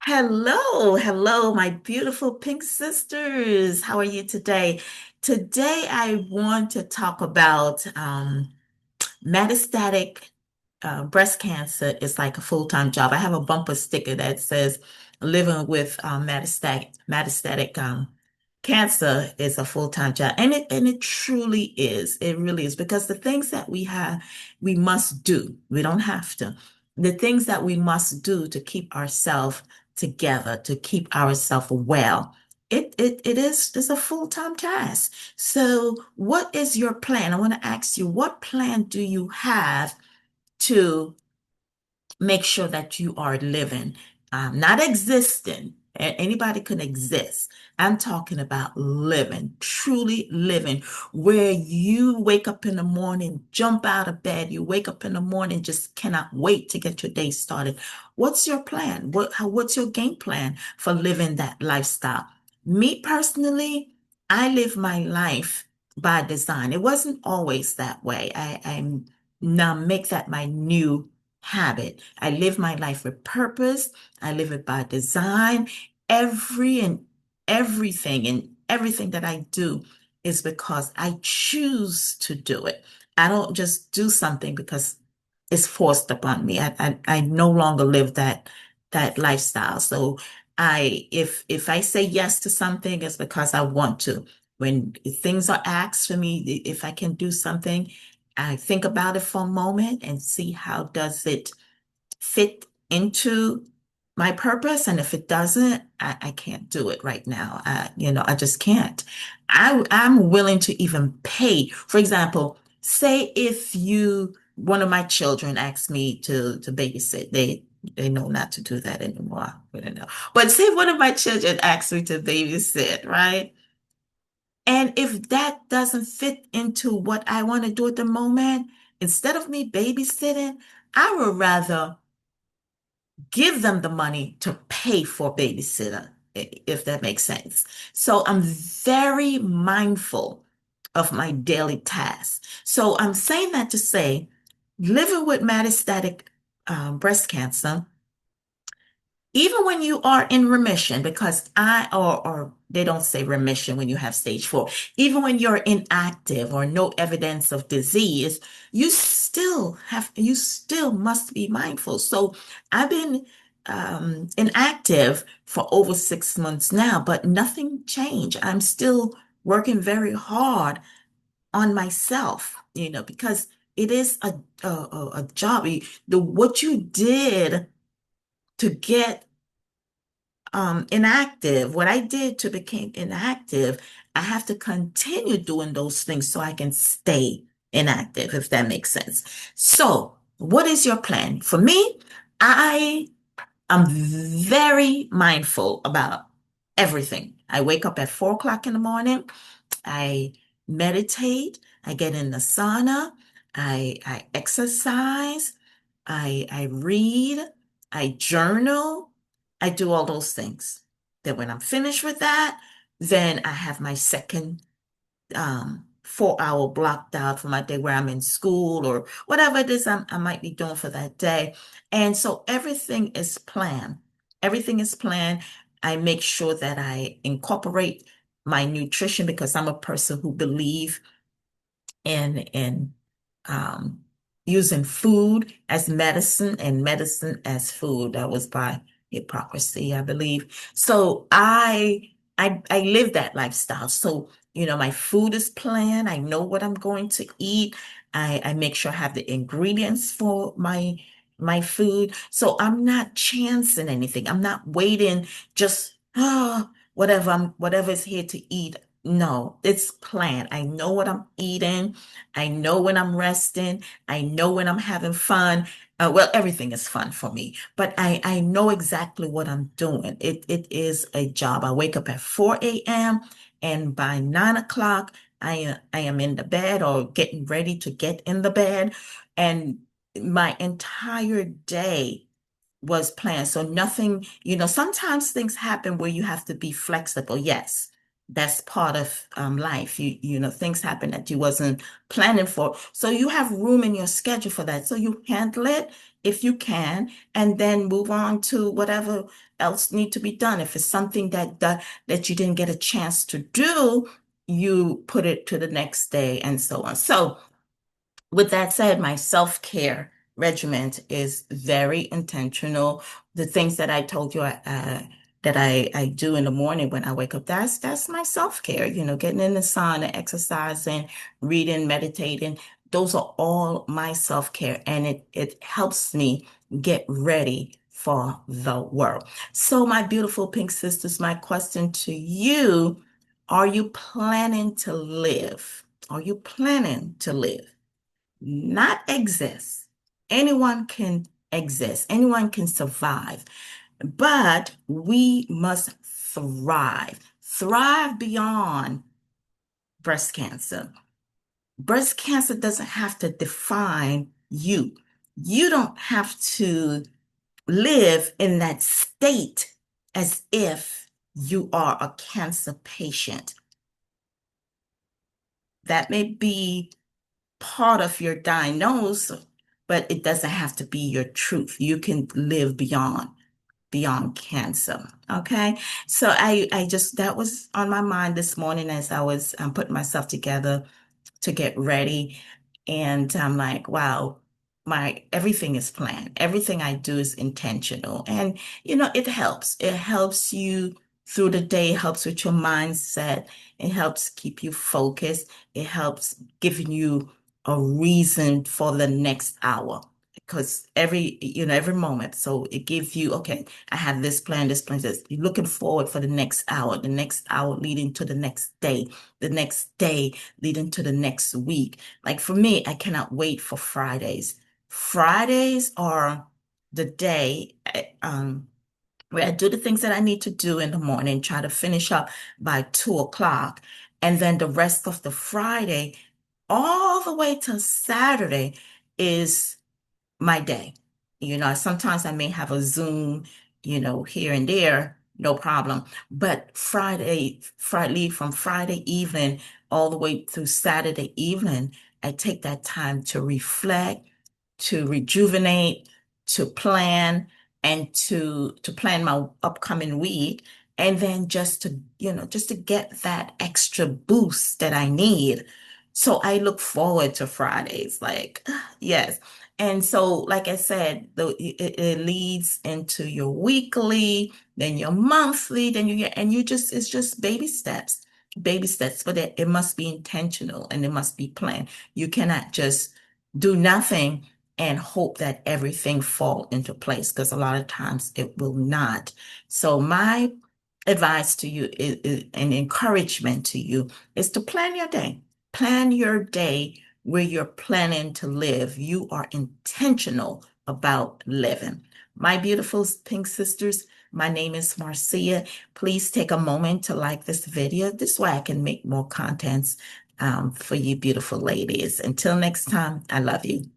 Hello, hello, my beautiful pink sisters. How are you today? Today, I want to talk about metastatic breast cancer is like a full-time job. I have a bumper sticker that says living with metastatic cancer is a full-time job. And it truly is. It really is because the things that we must do. We don't have to. The things that we must do to keep ourselves together, to keep ourselves well. It's a full-time task. So what is your plan? I want to ask you, what plan do you have to make sure that you are living, not existing? Anybody can exist. I'm talking about living, truly living, where you wake up in the morning, jump out of bed, you wake up in the morning, just cannot wait to get your day started. What's your plan? What's your game plan for living that lifestyle? Me personally, I live my life by design. It wasn't always that way. I now make that my new habit. I live my life with purpose. I live it by design. Every and everything that I do is because I choose to do it. I don't just do something because it's forced upon me. I no longer live that lifestyle. So if I say yes to something, it's because I want to. When things are asked for me, if I can do something, I think about it for a moment and see how does it fit into my purpose. And if it doesn't, I can't do it right now. I just can't. I'm willing to even pay. For example, say if one of my children asks me to babysit, they know not to do that anymore. I don't know. But say one of my children asks me to babysit, right? And if that doesn't fit into what I want to do at the moment, instead of me babysitting, I would rather give them the money to pay for a babysitter, if that makes sense. So I'm very mindful of my daily tasks. So I'm saying that to say, living with metastatic breast cancer, even when you are in remission, because or they don't say remission when you have stage 4, even when you're inactive or no evidence of disease, you still must be mindful. So I've been inactive for over 6 months now, but nothing changed. I'm still working very hard on myself, because it is a job. What you did to get inactive, what I did to become inactive, I have to continue doing those things so I can stay inactive, if that makes sense. So, what is your plan? For me, I am very mindful about everything. I wake up at 4 o'clock in the morning. I meditate. I get in the sauna. I exercise. I read. I journal. I do all those things. Then when I'm finished with that, then I have my second 4 hour blocked out for my day where I'm in school or whatever it is I might be doing for that day. And so everything is planned. Everything is planned. I make sure that I incorporate my nutrition because I'm a person who believes in um, using food as medicine and medicine as food. That was by hypocrisy, I believe. So I live that lifestyle. So, my food is planned. I know what I'm going to eat. I make sure I have the ingredients for my food. So I'm not chancing anything. I'm not waiting just whatever is here to eat. No, it's planned. I know what I'm eating. I know when I'm resting. I know when I'm having fun. Well, everything is fun for me, but I know exactly what I'm doing. It is a job. I wake up at 4 a.m. and by 9 o'clock, I am in the bed or getting ready to get in the bed. And my entire day was planned. So nothing, sometimes things happen where you have to be flexible. Yes, that's part of life. Things happen that you wasn't planning for. So you have room in your schedule for that. So you handle it. if you can, and then move on to whatever else need to be done. If it's something that you didn't get a chance to do, you put it to the next day and so on. So with that said, my self-care regimen is very intentional. The things that I told you that I do in the morning when I wake up, that's my self-care. Getting in the sun, exercising, reading, meditating. Those are all my self-care, and it helps me get ready for the world. So, my beautiful pink sisters, my question to you, are you planning to live? Are you planning to live? Not exist. Anyone can exist, anyone can survive, but we must thrive. Thrive beyond breast cancer. Breast cancer doesn't have to define you. You don't have to live in that state as if you are a cancer patient. That may be part of your diagnosis, but it doesn't have to be your truth. You can live beyond cancer. Okay. So I just, that was on my mind this morning as I was putting myself together to get ready. And I'm like, wow, my everything is planned. Everything I do is intentional. And it helps. It helps you through the day, it helps with your mindset. It helps keep you focused. It helps giving you a reason for the next hour. Because every moment. So it gives you, okay, I have this plan, this. You're looking forward for the next hour leading to the next day leading to the next week. Like for me, I cannot wait for Fridays. Fridays are the day where I do the things that I need to do in the morning, try to finish up by 2 o'clock. And then the rest of the Friday, all the way till Saturday, is my day. Sometimes I may have a Zoom, here and there, no problem. But from Friday evening all the way through Saturday evening, I take that time to reflect, to rejuvenate, to plan, and to plan my upcoming week. And then just to get that extra boost that I need. So I look forward to Fridays, like, yes. And so, like I said, it leads into your weekly, then your monthly, then it's just baby steps, but it must be intentional and it must be planned. You cannot just do nothing and hope that everything fall into place because a lot of times it will not. So my advice to you is an encouragement to you is to plan your day. Plan your day where you're planning to live. You are intentional about living. My beautiful pink sisters, my name is Marcia. Please take a moment to like this video. This way I can make more contents for you beautiful ladies. Until next time, I love you.